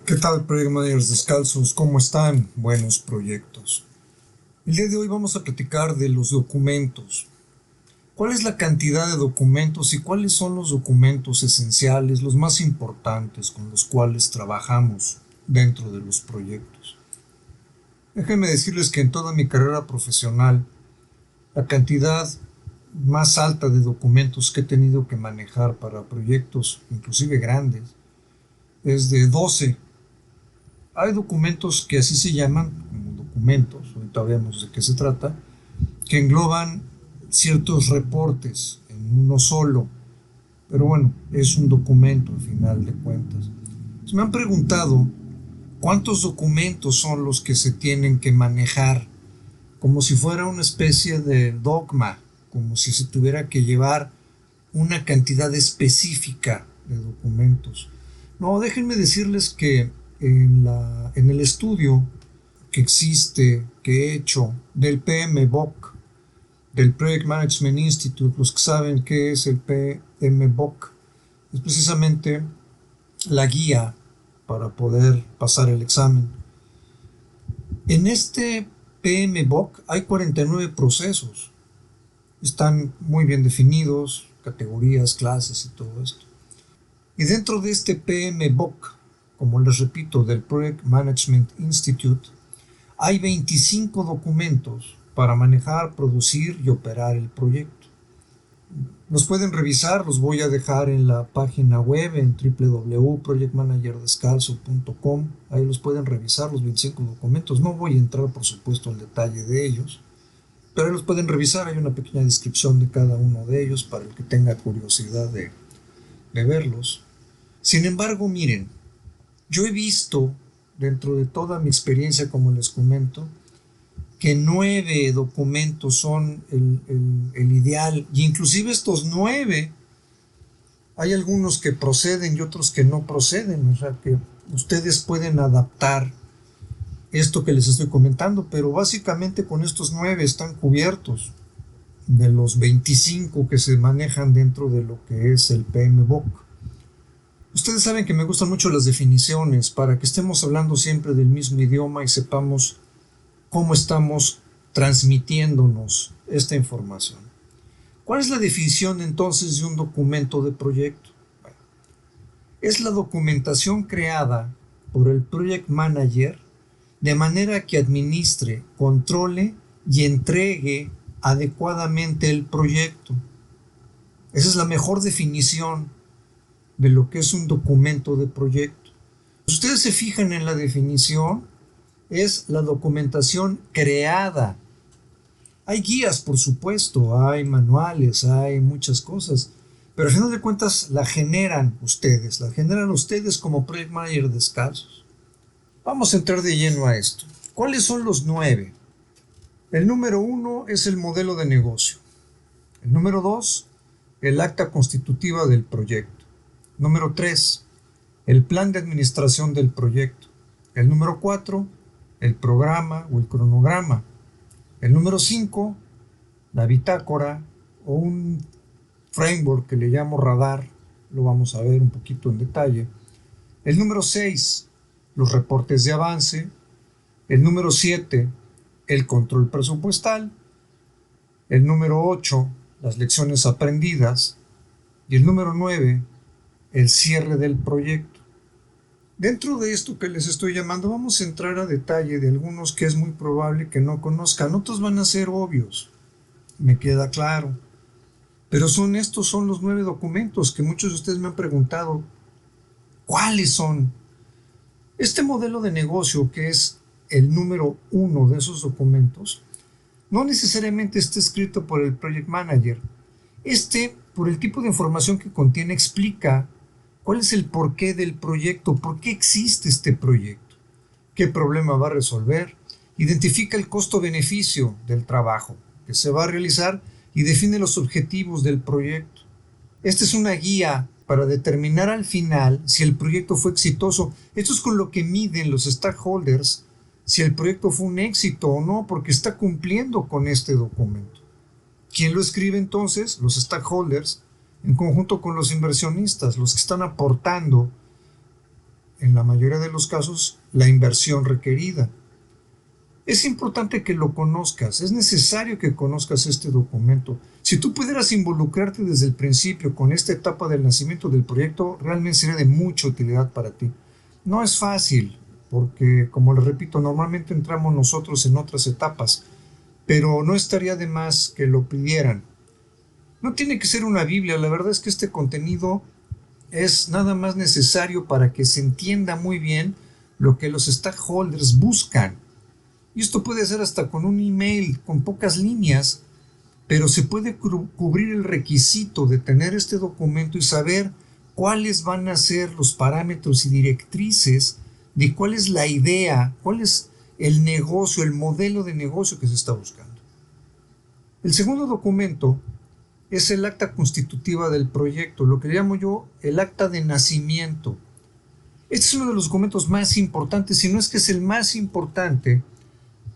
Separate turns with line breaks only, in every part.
¿Qué tal, Project Managers Descalzos? ¿Cómo están? Buenos proyectos. El día de hoy vamos a platicar de los documentos. ¿Cuál es la cantidad de documentos y cuáles son los documentos esenciales, los más importantes con los cuales trabajamos dentro de los proyectos? Déjenme decirles que en toda mi carrera profesional, la cantidad más alta de documentos que he tenido que manejar para proyectos, inclusive grandes, es de 12. Hay documentos que así se llaman, como documentos, ahorita vemos de qué se trata, que engloban ciertos reportes en uno solo, pero bueno, es un documento al final de cuentas. Entonces, me han preguntado cuántos documentos son los que se tienen que manejar, como si fuera una especie de dogma, como si se tuviera que llevar una cantidad específica de documentos. No, déjenme decirles que en el estudio que existe, que he hecho del PMBOK, del Project Management Institute, los que saben qué es el PMBOK, es precisamente la guía para poder pasar el examen. En este PMBOK hay 49 procesos, están muy bien definidos, categorías, clases y todo esto. Y dentro de este PMBOK, como les repito, del Project Management Institute, hay 25 documentos para manejar, producir y operar el proyecto. Los pueden revisar, los voy a dejar en la página web en www.projectmanagerdescalzo.com. Ahí los pueden revisar, los 25 documentos. No voy a entrar, por supuesto, al detalle de ellos, pero ahí los pueden revisar. Hay una pequeña descripción de cada uno de ellos para el que tenga curiosidad de verlos. Sin embargo, miren, yo he visto, dentro de toda mi experiencia, como les comento, que 9 documentos son el ideal, y inclusive estos 9, hay algunos que proceden y otros que no proceden, o sea que ustedes pueden adaptar esto que les estoy comentando, pero básicamente con estos 9 están cubiertos de los 25 que se manejan dentro de lo que es el PMBOK. Ustedes saben que me gustan mucho las definiciones para que estemos hablando siempre del mismo idioma y sepamos cómo estamos transmitiéndonos esta información. ¿Cuál es la definición entonces de un documento de proyecto? Bueno, es la documentación creada por el Project Manager de manera que administre, controle y entregue adecuadamente el proyecto. Esa es la mejor definición de lo que es un documento de proyecto. Si ustedes se fijan en la definición, es la documentación creada. Hay guías, por supuesto, hay manuales, hay muchas cosas, pero al final de cuentas la generan ustedes como Project Manager descalzos. Vamos a entrar de lleno a esto. ¿Cuáles son los 9? El número 1 es el modelo de negocio. El número 2, el acta constitutiva del proyecto. Número 3, el plan de administración del proyecto. El número 4, el programa o el cronograma. El número 5, la bitácora o un framework que le llamo radar. Lo vamos a ver un poquito en detalle. El número 6, los reportes de avance. El número 7, el control presupuestal. El número 8, las lecciones aprendidas. Y el número 9, el cierre del proyecto. Dentro de esto que les estoy llamando, vamos a entrar a detalle de algunos que es muy probable que no conozcan. Otros van a ser obvios, me queda claro. Pero estos son los 9 documentos que muchos de ustedes me han preguntado, ¿cuáles son? Este modelo de negocio, que es el número 1 de esos documentos, no necesariamente está escrito por el Project Manager. Por el tipo de información que contiene, explica cuál es el porqué del proyecto, por qué existe este proyecto, qué problema va a resolver, identifica el costo-beneficio del trabajo que se va a realizar y define los objetivos del proyecto. Esta es una guía para determinar al final si el proyecto fue exitoso. Esto es con lo que miden los stakeholders si el proyecto fue un éxito o no, porque está cumpliendo con este documento. ¿Quién lo escribe entonces? Los stakeholders, en conjunto con los inversionistas, los que están aportando en la mayoría de los casos, la inversión requerida. Es importante que lo conozcas, es necesario que conozcas este documento. Si tú pudieras involucrarte desde el principio con esta etapa del nacimiento del proyecto, realmente sería de mucha utilidad para ti. No es fácil, porque, como les repito, normalmente entramos nosotros en otras etapas, pero no estaría de más que lo pidieran. No tiene que ser una Biblia, la verdad es que este contenido es nada más necesario para que se entienda muy bien lo que los stakeholders buscan. Y esto puede ser hasta con un email, con pocas líneas, pero se puede cubrir el requisito de tener este documento y saber cuáles van a ser los parámetros y directrices de cuál es la idea, cuál es el negocio, el modelo de negocio que se está buscando. El segundo documento es el acta constitutiva del proyecto, lo que llamo yo el acta de nacimiento. Este es uno de los documentos más importantes, si no es que es el más importante,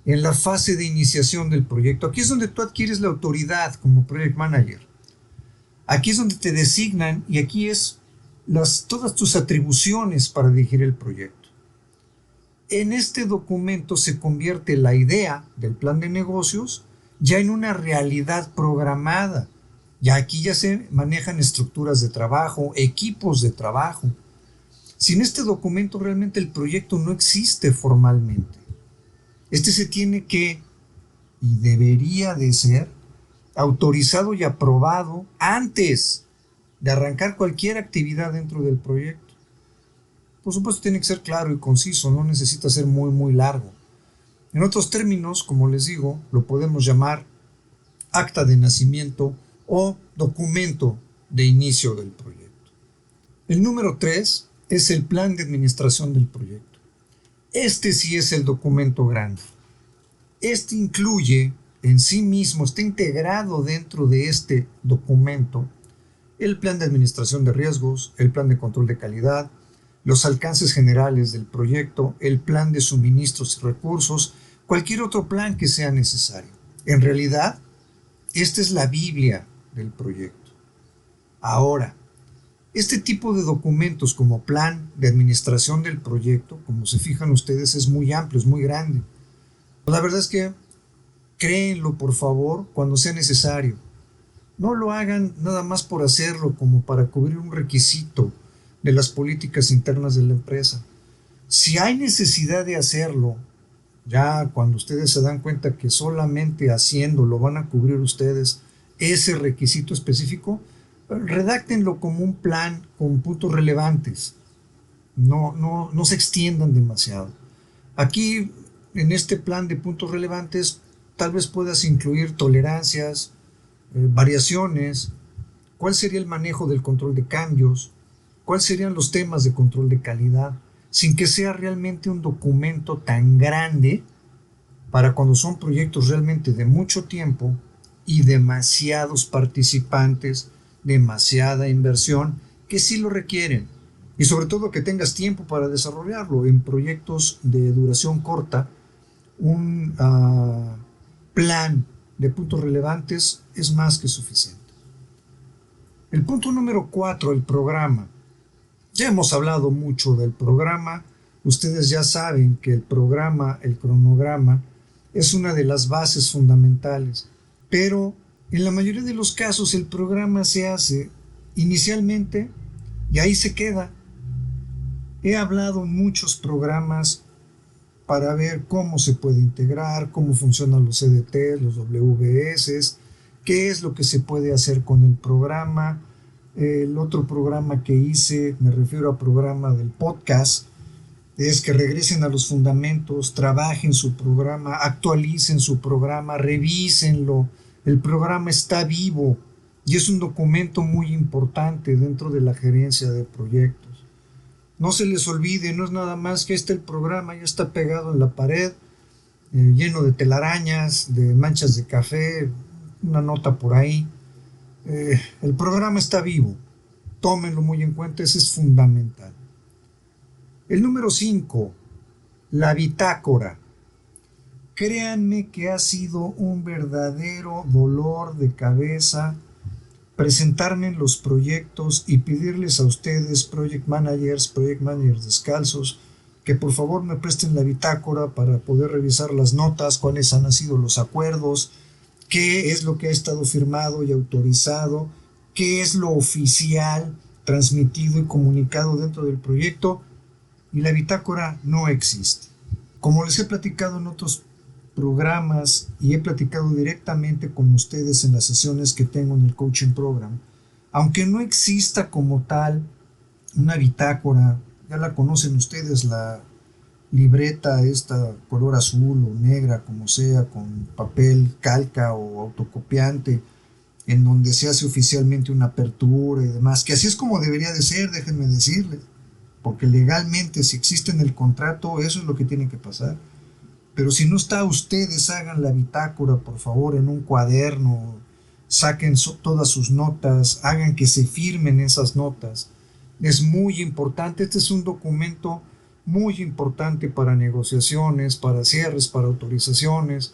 en la fase de iniciación del proyecto. Aquí es donde tú adquieres la autoridad como project manager. Aquí es donde te designan y aquí es todas tus atribuciones para dirigir el proyecto. En este documento se convierte la idea del plan de negocios ya en una realidad programada. Ya aquí ya se manejan estructuras de trabajo, equipos de trabajo. Sin este documento realmente el proyecto no existe formalmente. Este se tiene que, y debería de ser, autorizado y aprobado antes de arrancar cualquier actividad dentro del proyecto. Por supuesto tiene que ser claro y conciso, no necesita ser muy muy largo. En otros términos, como les digo, lo podemos llamar acta de nacimiento o documento de inicio del proyecto. El número 3 es el plan de administración del proyecto. Este sí es el documento grande. Este incluye en sí mismo, está integrado dentro de este documento, el plan de administración de riesgos, el plan de control de calidad, los alcances generales del proyecto, el plan de suministros y recursos, cualquier otro plan que sea necesario. En realidad, esta es la Biblia del proyecto. Ahora, este tipo de documentos como plan de administración del proyecto, como se fijan ustedes, es muy amplio, es muy grande. La verdad es que créenlo, por favor, cuando sea necesario. No lo hagan nada más por hacerlo, como para cubrir un requisito de las políticas internas de la empresa. Si hay necesidad de hacerlo, ya cuando ustedes se dan cuenta que solamente haciéndolo van a cubrir ustedes ese requisito específico, redáctenlo como un plan con puntos relevantes. No se extiendan demasiado. Aquí, en este plan de puntos relevantes, tal vez puedas incluir tolerancias, variaciones, cuál sería el manejo del control de cambios, cuáles serían los temas de control de calidad, sin que sea realmente un documento tan grande para cuando son proyectos realmente de mucho tiempo y demasiados participantes, demasiada inversión, que sí lo requieren. Y sobre todo que tengas tiempo para desarrollarlo. En proyectos de duración corta, un plan de puntos relevantes es más que suficiente. El punto número 4, el programa. Ya hemos hablado mucho del programa. Ustedes ya saben que el programa, el cronograma, es una de las bases fundamentales. Pero en la mayoría de los casos el programa se hace inicialmente y ahí se queda. He hablado en muchos programas para ver cómo se puede integrar, cómo funcionan los CDT, los WBS, qué es lo que se puede hacer con el programa. El otro programa que hice, me refiero al programa del podcast, es que regresen a los fundamentos, trabajen su programa, actualicen su programa, revísenlo. El programa está vivo y es un documento muy importante dentro de la gerencia de proyectos. No se les olvide, no es nada más que el programa ya está pegado en la pared, lleno de telarañas, de manchas de café, una nota por ahí. El programa está vivo, tómenlo muy en cuenta, ese es fundamental. El número 5, la bitácora. Créanme que ha sido un verdadero dolor de cabeza presentarme en los proyectos y pedirles a ustedes, project managers descalzos, que por favor me presten la bitácora para poder revisar las notas, cuáles han sido los acuerdos, qué es lo que ha estado firmado y autorizado, qué es lo oficial, transmitido y comunicado dentro del proyecto, y la bitácora no existe. Como les he platicado en otros programas y he platicado directamente con ustedes en las sesiones que tengo en el coaching program, aunque no exista como tal una bitácora, ya la conocen ustedes, la libreta esta color azul o negra, como sea, con papel calca o autocopiante, en donde se hace oficialmente una apertura y demás, que así es como debería de ser, déjenme decirles, porque legalmente si existe en el contrato, eso es lo que tiene que pasar. Pero si no está, ustedes hagan la bitácora, por favor, en un cuaderno, saquen todas sus notas, hagan que se firmen esas notas. Es muy importante, este es un documento muy importante para negociaciones, para cierres, para autorizaciones.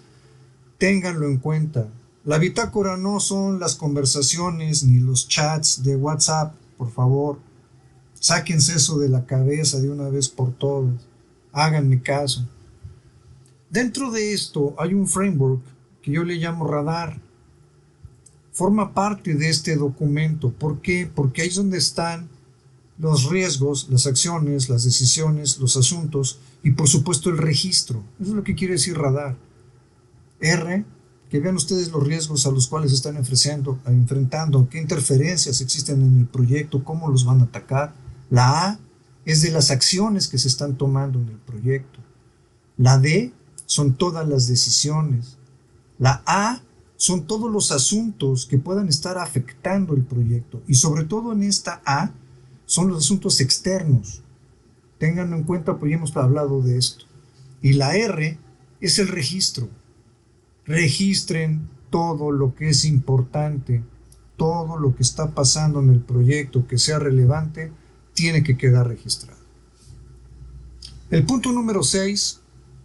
Ténganlo en cuenta. La bitácora no son las conversaciones ni los chats de WhatsApp, por favor. Sáquense eso de la cabeza de una vez por todas. Háganme caso. Dentro de esto hay un framework que yo le llamo radar. Forma parte de este documento. ¿Por qué? Porque ahí es donde están los riesgos, las acciones, las decisiones, los asuntos y por supuesto el registro. Eso es lo que quiere decir radar. R, que vean ustedes los riesgos a los cuales están enfrentando, qué interferencias existen en el proyecto, cómo los van a atacar. La A es de las acciones que se están tomando en el proyecto. La D son todas las decisiones. La A son todos los asuntos que puedan estar afectando el proyecto. Y sobre todo en esta A son los asuntos externos. Ténganlo en cuenta, pues ya hemos hablado de esto. Y la R es el registro. Registren todo lo que es importante, todo lo que está pasando en el proyecto que sea relevante, tiene que quedar registrado. El punto número 6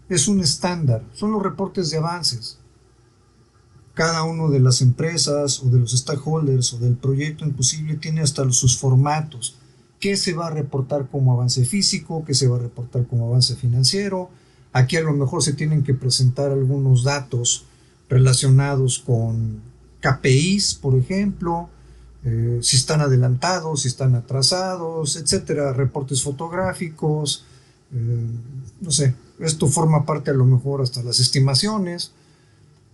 es un estándar, son los reportes de avances. Cada uno de las empresas o de los stakeholders o del proyecto imposible tiene hasta sus formatos. ¿Qué se va a reportar como avance físico? ¿Qué se va a reportar como avance financiero? Aquí a lo mejor se tienen que presentar algunos datos relacionados con KPIs, por ejemplo, si están adelantados, si están atrasados, etcétera, reportes fotográficos, no sé, esto forma parte a lo mejor hasta las estimaciones,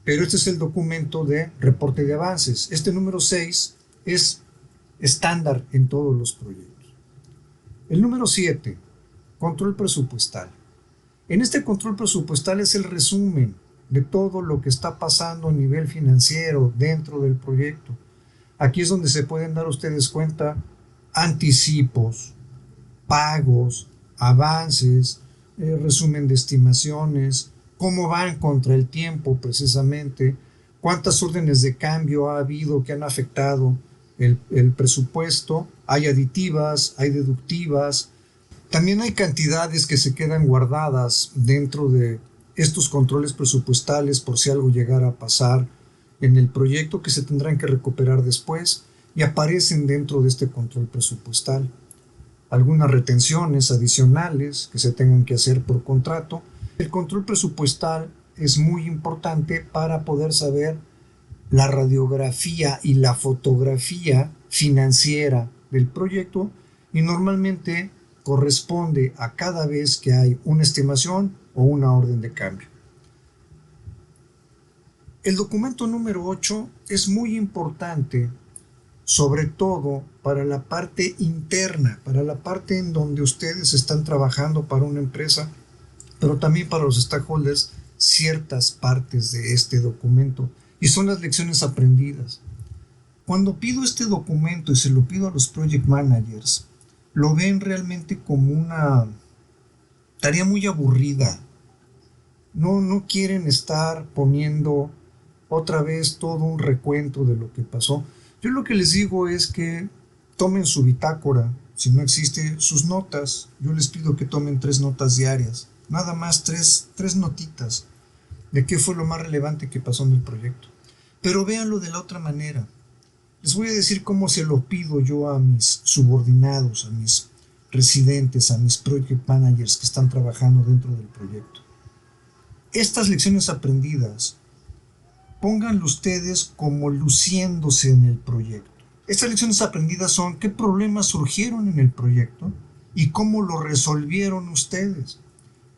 pero este es el documento de reporte de avances. Este número 6 es estándar en todos los proyectos. El número 7, control presupuestal. En este control presupuestal es el resumen de todo lo que está pasando a nivel financiero dentro del proyecto. Aquí es donde se pueden dar ustedes cuenta anticipos, pagos, avances, resumen de estimaciones, cómo van contra el tiempo precisamente, cuántas órdenes de cambio ha habido que han afectado el presupuesto, hay aditivas, hay deductivas, también hay cantidades que se quedan guardadas dentro de estos controles presupuestales por si algo llegara a pasar en el proyecto que se tendrán que recuperar después y aparecen dentro de este control presupuestal. Algunas retenciones adicionales que se tengan que hacer por contrato. El control presupuestal es muy importante para poder saber la radiografía y la fotografía financiera del proyecto y normalmente corresponde a cada vez que hay una estimación o una orden de cambio. El documento número 8 es muy importante, sobre todo para la parte interna, para la parte en donde ustedes están trabajando para una empresa, pero también para los stakeholders, ciertas partes de este documento, y son las lecciones aprendidas. Cuando pido este documento y se lo pido a los project managers, lo ven realmente como una tarea muy aburrida. No quieren estar poniendo otra vez todo un recuento de lo que pasó. Yo lo que les digo es que tomen su bitácora, si no existe, sus notas. Yo les pido que tomen 3 notas diarias, nada más 3 notitas de qué fue lo más relevante que pasó en el proyecto. Pero véanlo de la otra manera. Les voy a decir cómo se lo pido yo a mis subordinados, a mis residentes, a mis project managers que están trabajando dentro del proyecto. Estas lecciones aprendidas, pónganlo ustedes como luciéndose en el proyecto. Estas lecciones aprendidas son qué problemas surgieron en el proyecto y cómo lo resolvieron ustedes.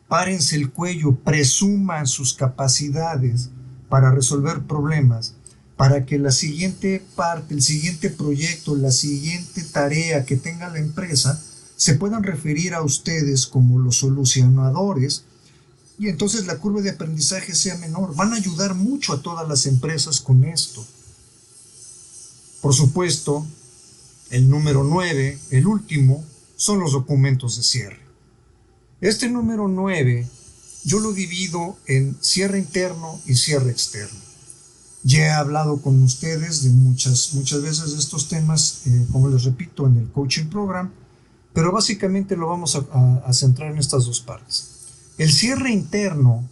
Párense el cuello, presuman sus capacidades para resolver problemas, para que la siguiente parte, el siguiente proyecto, la siguiente tarea que tenga la empresa, se puedan referir a ustedes como los solucionadores y entonces la curva de aprendizaje sea menor. Van a ayudar mucho a todas las empresas con esto. Por supuesto, el número 9, el último, son los documentos de cierre. Este número 9 yo lo divido en cierre interno y cierre externo. Ya he hablado con ustedes de muchas veces de estos temas, como les repito, en el coaching program, pero básicamente lo vamos a centrar en estas dos partes. El cierre interno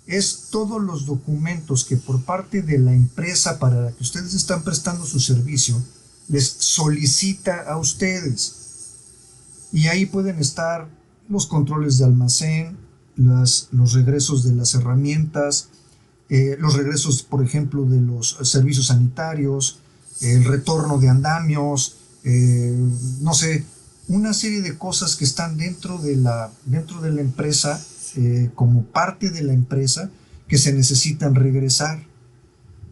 es todos los documentos que por parte de la empresa para la que ustedes están prestando su servicio les solicita a ustedes. Y ahí pueden estar los controles de almacén, los regresos de las herramientas, los regresos, por ejemplo, de los servicios sanitarios, el retorno de andamios, no sé, una serie de cosas que están dentro de la empresa, como parte de la empresa, que se necesitan regresar.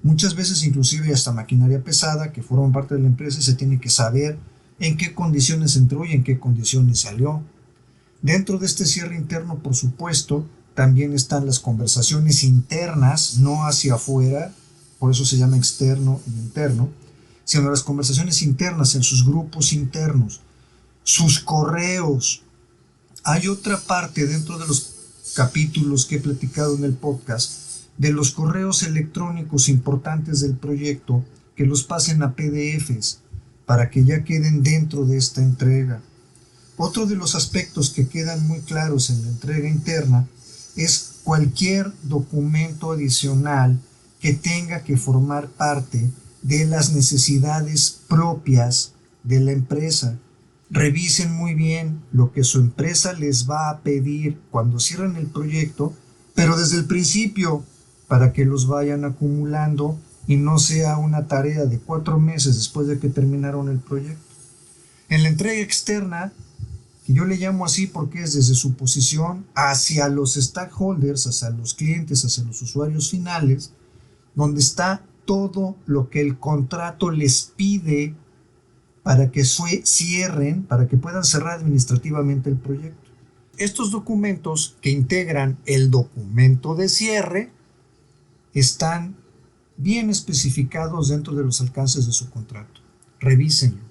Muchas veces inclusive hasta maquinaria pesada que forman parte de la empresa, se tiene que saber en qué condiciones entró y en qué condiciones salió. Dentro de este cierre interno, por supuesto, también están las conversaciones internas, no hacia afuera, por eso se llama externo y interno, sino las conversaciones internas en sus grupos internos, sus correos. Hay otra parte dentro de los capítulos que he platicado en el podcast de los correos electrónicos importantes del proyecto, que los pasen a PDFs para que ya queden dentro de esta entrega. Otro de los aspectos que quedan muy claros en la entrega interna es cualquier documento adicional que tenga que formar parte de las necesidades propias de la empresa. Revisen muy bien lo que su empresa les va a pedir cuando cierren el proyecto, pero desde el principio, para que los vayan acumulando y no sea una tarea de 4 meses después de que terminaron el proyecto. En la entrega externa, que yo le llamo así porque es desde su posición hacia los stakeholders, hacia los clientes, hacia los usuarios finales, donde está todo lo que el contrato les pide para que cierren, para que puedan cerrar administrativamente el proyecto. Estos documentos que integran el documento de cierre están bien especificados dentro de los alcances de su contrato. Revísenlo.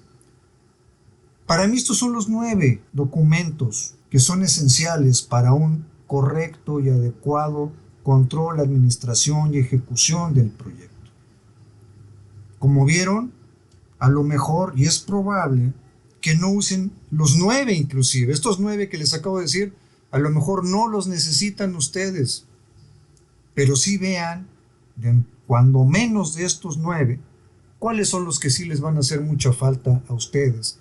Para mí estos son los 9 documentos que son esenciales para un correcto y adecuado control, administración y ejecución del proyecto. Como vieron, a lo mejor, y es probable, que no usen los 9 inclusive. Estos 9 que les acabo de decir, a lo mejor no los necesitan ustedes. Pero sí vean, cuando menos de estos 9, cuáles son los que sí les van a hacer mucha falta a ustedes,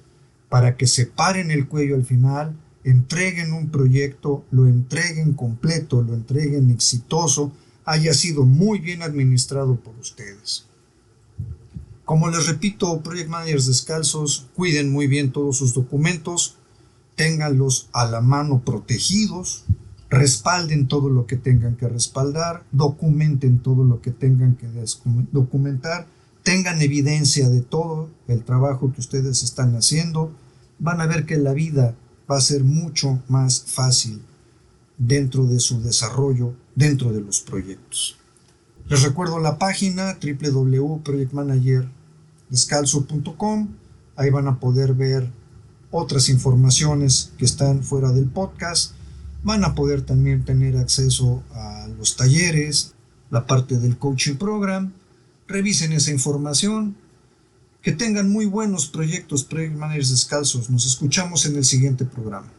para que se paren el cuello al final, entreguen un proyecto, lo entreguen completo, lo entreguen exitoso, haya sido muy bien administrado por ustedes. Como les repito, Project Managers descalzos, cuiden muy bien todos sus documentos, ténganlos a la mano protegidos, respalden todo lo que tengan que respaldar, documenten todo lo que tengan que documentar, tengan evidencia de todo el trabajo que ustedes están haciendo. Van a ver que la vida va a ser mucho más fácil dentro de su desarrollo, dentro de los proyectos. Les recuerdo la página www.projectmanagerdescalzo.com. Ahí van a poder ver otras informaciones que están fuera del podcast. Van a poder también tener acceso a los talleres, la parte del coaching program. Revisen esa información. Que tengan muy buenos proyectos, Project Managers descalzos. Nos escuchamos en el siguiente programa.